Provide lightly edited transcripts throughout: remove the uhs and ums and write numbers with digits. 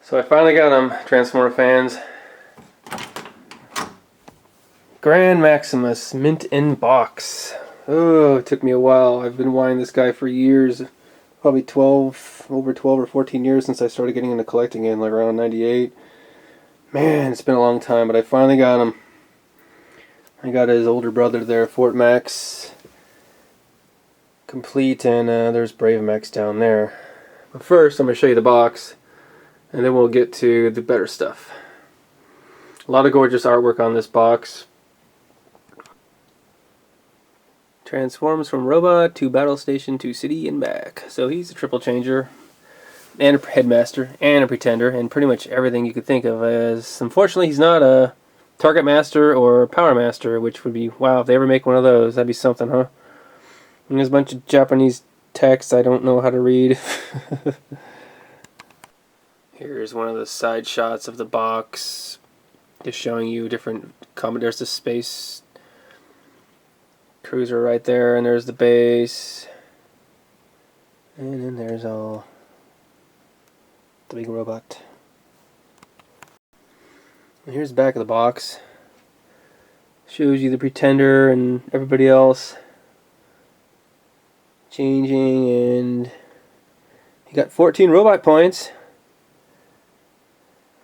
So I finally got them, Transformer fans. Grand Maximus, mint in box. Oh, it took me a while. I've been wanting this guy for years. Probably over 12 or 14 years since I started getting into collecting in, like around 98. Man, it's been a long time, but I finally got him. I got his older brother there, Fort Max, complete, and there's Brave Max down there. But first, I'm going to show you the box, and then we'll get to the better stuff. A lot of gorgeous artwork on this box. Transforms from robot to battle station to city and back. So he's a triple changer, and a headmaster, and a pretender, and pretty much everything you could think of. As unfortunately, he's not a target master or power master, which would be, wow, if they ever make one of those, that'd be something, huh? And there's a bunch of Japanese text I don't know how to read. Here's one of the side shots of the box, just showing you different. There's the space cruiser right there, and there's the base, and then there's all the big robot. And here's the back of the box. Shows you the pretender and everybody else changing, and you got 14 robot points.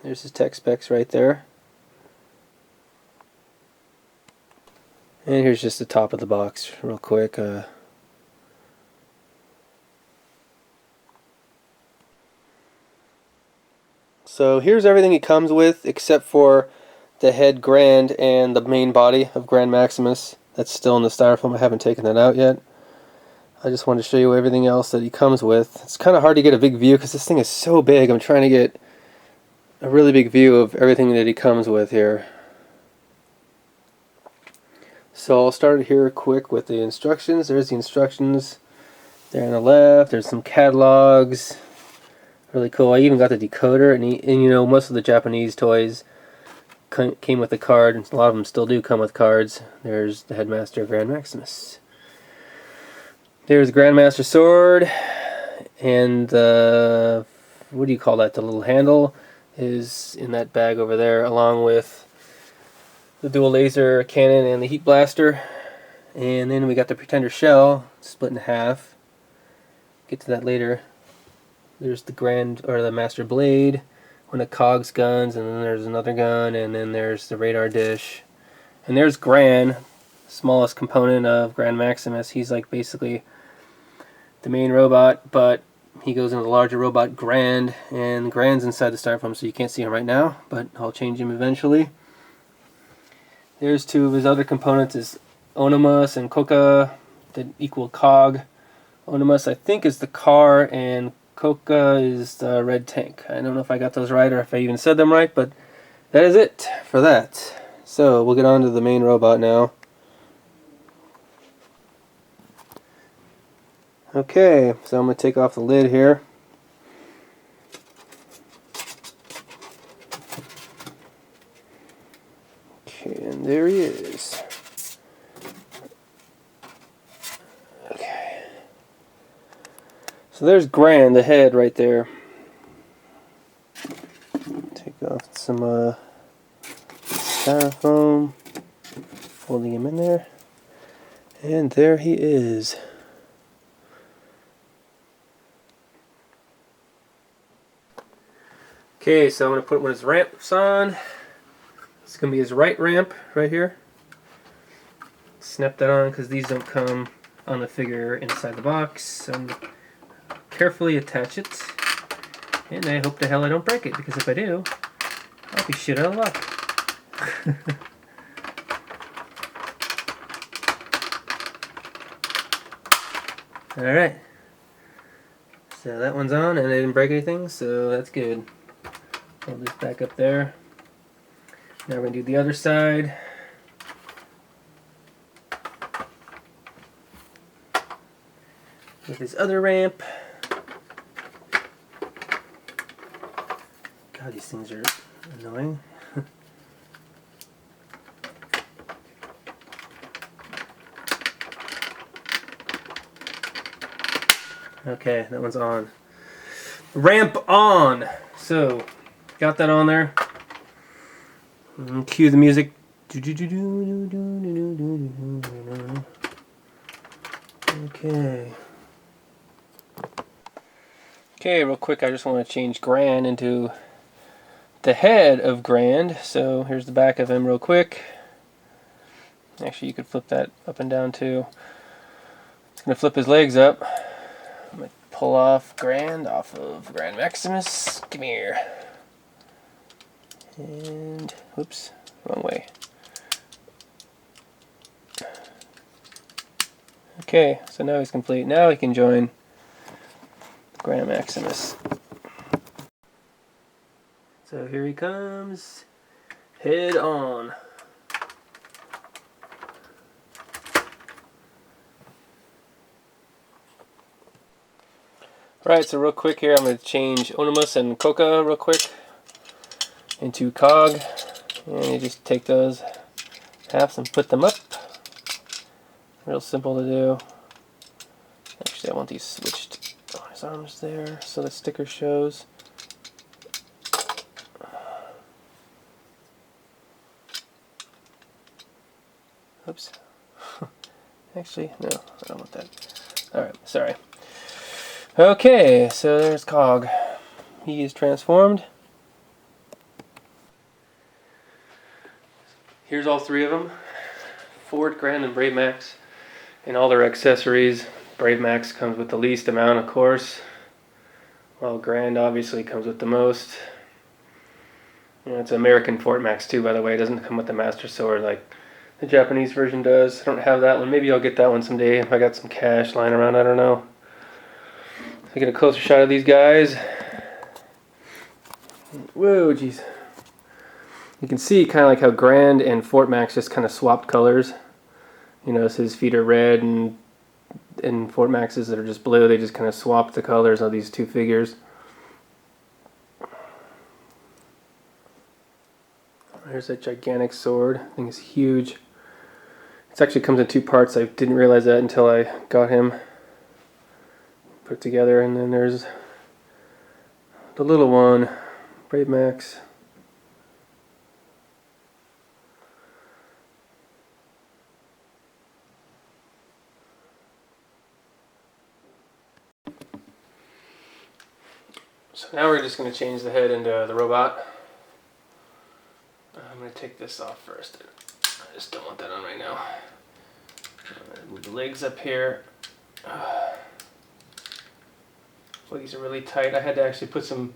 There's his tech specs right there. And here's just the top of the box real quick. So here's everything it comes with, except for the head Grand and the main body of Grand Maximus. That's still in the styrofoam. I haven't taken that out yet. I just wanted to show you everything else that he comes with. It's kind of hard to get a big view because this thing is so big. I'm trying to get a really big view of everything that he comes with here. So I'll start here quick with the instructions. There's the instructions there on the left. There's some catalogs. Really cool. I even got the decoder, and you know, most of the Japanese toys came with a card, and a lot of them still do come with cards. There's the Headmaster Grand Maximus. There's the Grandmaster sword, and the, what do you call that? The little handle is in that bag over there, along with the dual laser cannon and the heat blaster. And then we got the pretender shell split in half. Get to that later. There's the the Master blade, one of Cog's guns, and then there's another gun, and then there's the radar dish. And there's Gran, smallest component of Grand Maximus. He's like basically the main robot, but he goes into the larger robot Grand, and Grand's inside the styrofoam, so you can't see him right now, but I'll change him eventually. There's two of his other components, is Onimus and Coca, that equal Cog. Onimus, I think, is the car, and Coca is the red tank. I don't know if I got those right or if I even said them right, but that is it for that. So we'll get on to the main robot now. Okay, so I'm going to take off the lid here. Okay, and there he is. Okay. So there's Grand, the head right there. Take off some styrofoam, folding him in there. And there he is. Okay, so I'm going to put one of his ramps on. It's going to be his right ramp right here. Snap that on because these don't come on the figure inside the box. So carefully attach it. And I hope the hell I don't break it, because if I do, I'll be shit out of luck. Alright. So that one's on, and I didn't break anything, so that's good. Hold this back up there. Now we're going to do the other side. With his other ramp. God, these things are annoying. Okay, that one's on. Ramp on! So, got that on there. Cue the music. Okay. Okay, real quick, I just want to change Grand into the head of Grand. So here's the back of him real quick. Actually, you could flip that up and down too. It's going to flip his legs up. I'm going to pull off Grand off of Grand Maximus. Come here. And, whoops, wrong way. Okay, so now he's complete. Now he can join Grand Maximus. So here he comes. Head on. Alright, so real quick here, I'm going to change Onimus and Coca real quick into Cog. And you just take those halves and put them up. Real simple to do. Actually, I want these switched on his arms there so the sticker shows. Oops. Actually, no, I don't want that. Alright, sorry. Okay, so there's Cog. He is transformed. Here's all three of them. Ford, Grand, and Brave Max. And all their accessories. Brave Max comes with the least amount, of course. While Grand obviously comes with the most. You know, it's an American Fort Max too, by the way. It doesn't come with the Master Sword like the Japanese version does. I don't have that one. Maybe I'll get that one someday if I got some cash lying around. I don't know. So get a closer shot of these guys. Whoa, jeez. You can see kind of like how Grand and Fort Max just kind of swapped colors. You know, so his feet are red and Fort Max's that are just blue. They just kind of swapped the colors of these two figures. There's that gigantic sword. I think it's huge. It actually comes in two parts. I didn't realize that until I got him put together. And then there's the little one, Brave Max. So now we're just going to change the head into the robot. I'm going to take this off first. I just don't want that on right now. I'm going to move the legs up here. Legs are really tight. I had to actually put some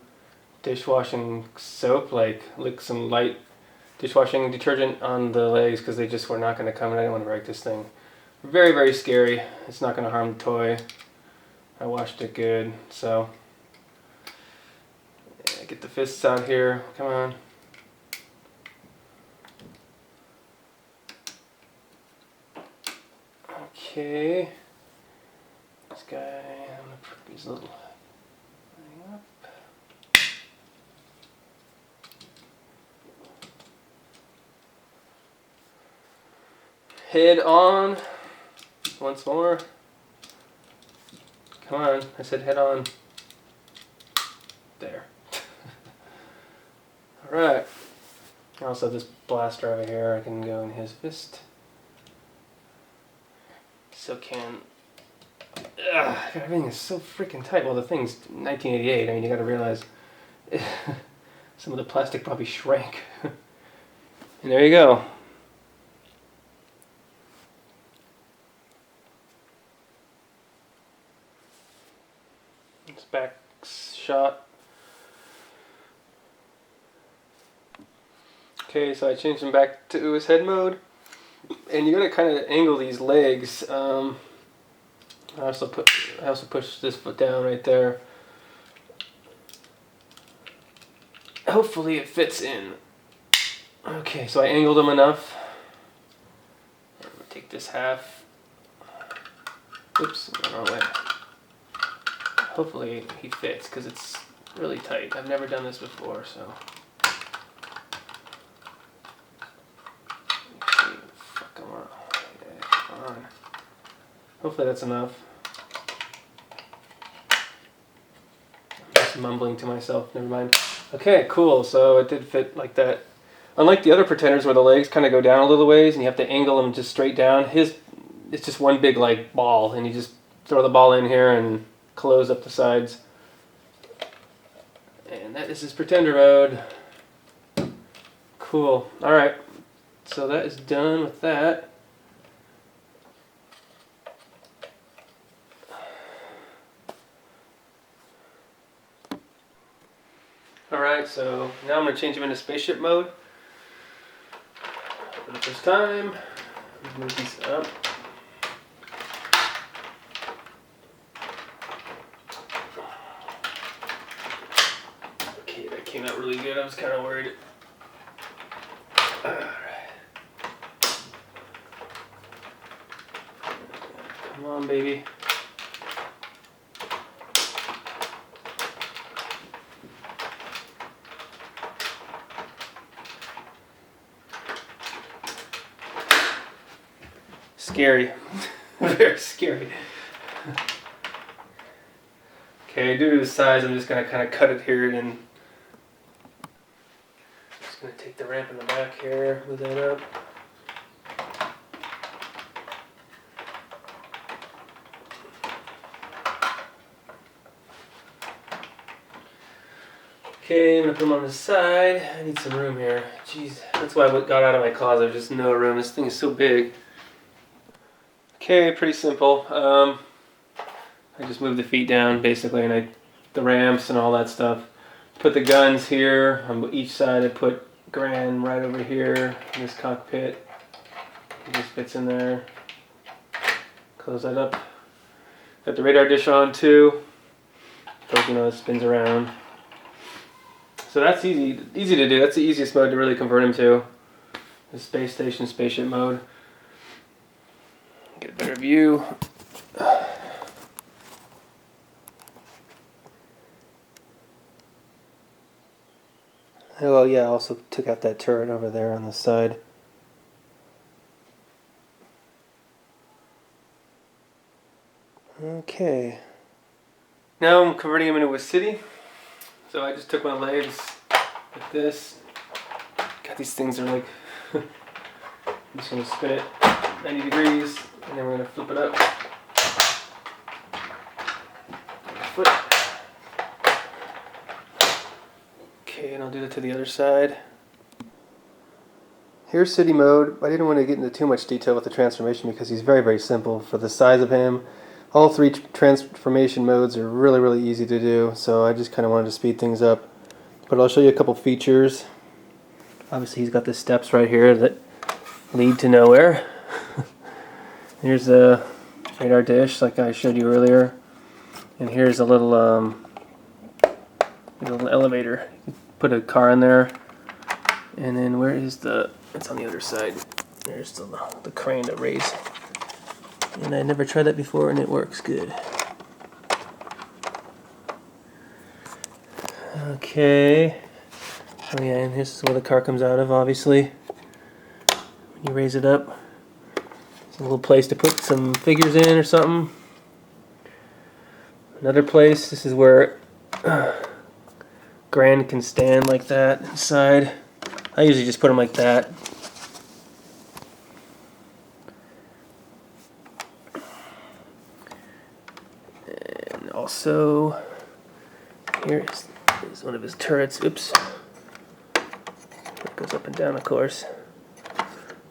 dishwashing soap, like some light dishwashing detergent on the legs because they just were not going to come and I didn't want to break this thing. Very, very scary. It's not going to harm the toy. I washed it good, so... Yeah, get the fists out here. Come on. Okay. This guy, I'm going to put these little thing up. Head on. Once more. Come on. I said head on. There. Alright. I also have this blaster over here. I can go in his fist. So can... Ugh, everything is so freaking tight. Well, the thing's 1988. I mean, you gotta realize some of the plastic probably shrank. And there you go. It's back shot. Okay, so I changed him back to his head mode. And you gotta kind of angle these legs. I also push this foot down right there. Hopefully it fits in. Okay, so I angled him enough. I'm gonna take this half. Oops, wrong way. Hopefully he fits because it's really tight. I've never done this before, so. Hopefully that's enough. mumbling to myself. Never mind. Okay, cool. So it did fit like that. Unlike the other Pretenders where the legs kind of go down a little ways and you have to angle them just straight down, his it's just one big like ball, and you just throw the ball in here and close up the sides. And that is his Pretender mode. Cool. Alright, so that is done with that. Alright, so now I'm going to change him into spaceship mode. For the first time, move these up. Okay, that came out really good. I was kind of worried. Alright. Come on, baby. Scary. Very scary. Okay, due to the size, I'm just going to kind of cut it here and then just going to take the ramp in the back here, move that up. Okay, I'm going to put them on the side. I need some room here. Jeez, that's why I got out of my closet. There's just no room. This thing is so big. Okay, pretty simple. I just moved the feet down basically, and the ramps and all that stuff. Put the guns here on each side. I put Gran right over here in this cockpit. It just fits in there. Close that up. Got the radar dish on too. So you know it spins around. So that's easy to do. That's the easiest mode to really convert him to. The space station spaceship mode. Get a better view. Oh yeah, I also took out that turret over there on the side. Okay. Now I'm converting him into a city. So I just took my legs like this. God, these things are like... I'm just going to spin it 90 degrees, and then we're going to flip it up. Foot. Okay, and I'll do that to the other side. Here's city mode. I didn't want to get into too much detail with the transformation because he's very, very simple for the size of him. All three transformation modes are really, really easy to do, so I just kind of wanted to speed things up. But I'll show you a couple features. Obviously he's got the steps right here that lead to nowhere. Here's the radar dish like I showed you earlier. And here's a little elevator. You can put a car in there. And then where is it's on the other side. There's the crane to raise. And I never tried that before and it works good. Okay. Oh yeah, and this is where the car comes out of, obviously. When you raise it up, it's a little place to put some figures in or something. Another place, this is where Gran can stand like that inside. I usually just put them like that. And also, here is one of his turrets. Oops. It goes up and down, of course.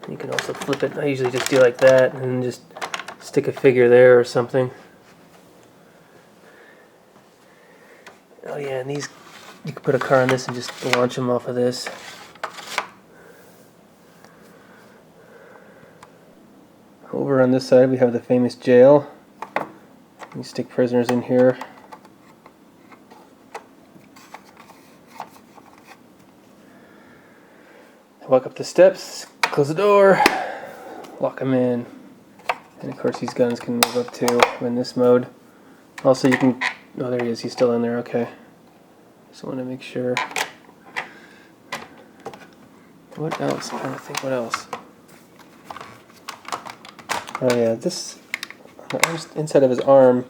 You can also flip it. I usually just do like that and just stick a figure there or something. Oh yeah, and these, you can put a car on this and just launch them off of this. Over on this side we have the famous jail. You stick prisoners in here. Walk up the steps, close the door, lock them in. And of course these guns can move up too in this mode. Also you can, oh there he is, he's still in there, okay. Just want to make sure. What else? I'm trying to think what else. Oh yeah, this, inside of his arm,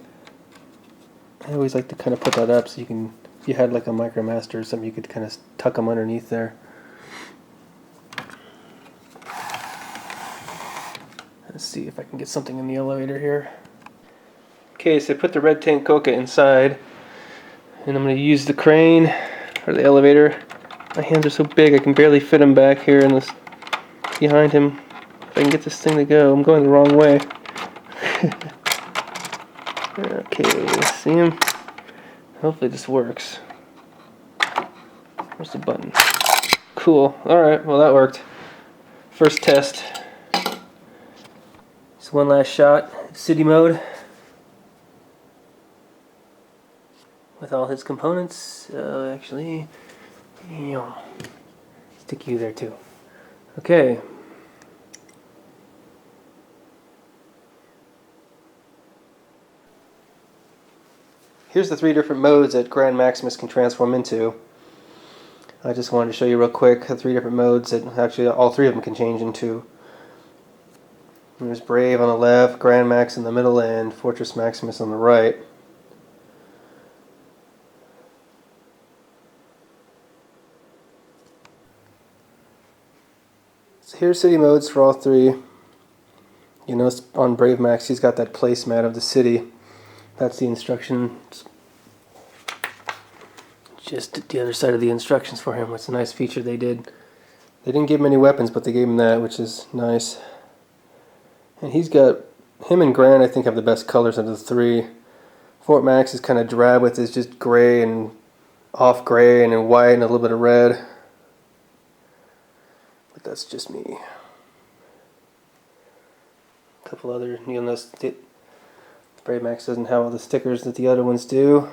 I always like to kind of put that up so you can if you had like a Micromaster or something, you could kind of tuck them underneath there. Let's see if I can get something in the elevator here. Okay, so I put the red tank coca inside, and I'm going to use the crane or the elevator. My hands are so big I can barely fit them back here in this behind him. If I can get this thing to go, I'm going the wrong way. Okay, see him? Hopefully this works. Where's the button? Cool. Alright, well that worked. First test. Just one last shot. City mode. With all his components. Actually, stick you there too. Okay. Here's the 3 different modes that Grand Maximus can transform into. I just wanted to show you real quick the 3 different modes that actually all 3 of them can change into. There's Brave on the left, Grand Max in the middle, and Fortress Maximus on the right. So here's city modes for all 3. You notice on Brave Max he's got that placemat of the city. That's the instructions. Just the other side of the instructions for him. It's a nice feature they did. They didn't give him any weapons, but they gave him that, which is nice. And he's got, him and Gran I think have the best colors of the 3. Fort Max is kind of drab with his just gray and off gray and then white and a little bit of red. But that's just me. A couple other, you'll notice Brave Max doesn't have all the stickers that the other ones do.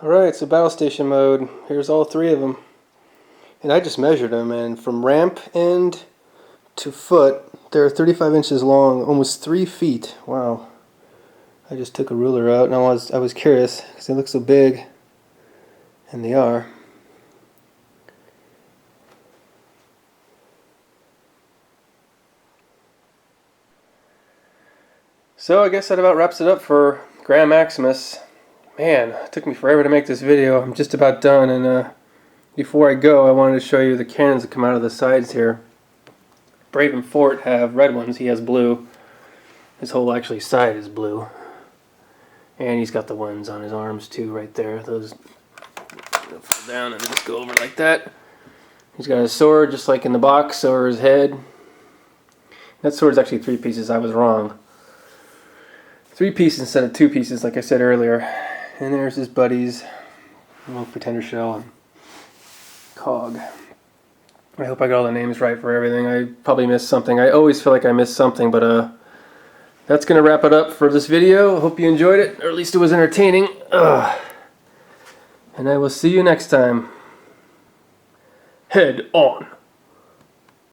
Alright, so battle station mode. Here's all 3 of them. And I just measured them, and from ramp end to foot, they're 35 inches long, almost 3 feet. Wow. I just took a ruler out, and I was curious because they look so big, and they are. So I guess that about wraps it up for Grand Maximus. Man, it took me forever to make this video. I'm just about done, and before I go, I wanted to show you the cannons that come out of the sides here. Brave and Fort have red ones. He has blue. His whole actually side is blue. And he's got the ones on his arms too, right there. Those fall down and just go over like that. He's got his sword just like in the box over his head. That sword's actually 3 pieces. I was wrong. 3 pieces instead of 2 pieces, like I said earlier. And there's his buddies, little Pretender Shell and Cog. I hope I got all the names right for everything. I probably missed something. I always feel like I missed something, but that's going to wrap it up for this video. Hope you enjoyed it, or at least it was entertaining. And I will see you next time. Head on.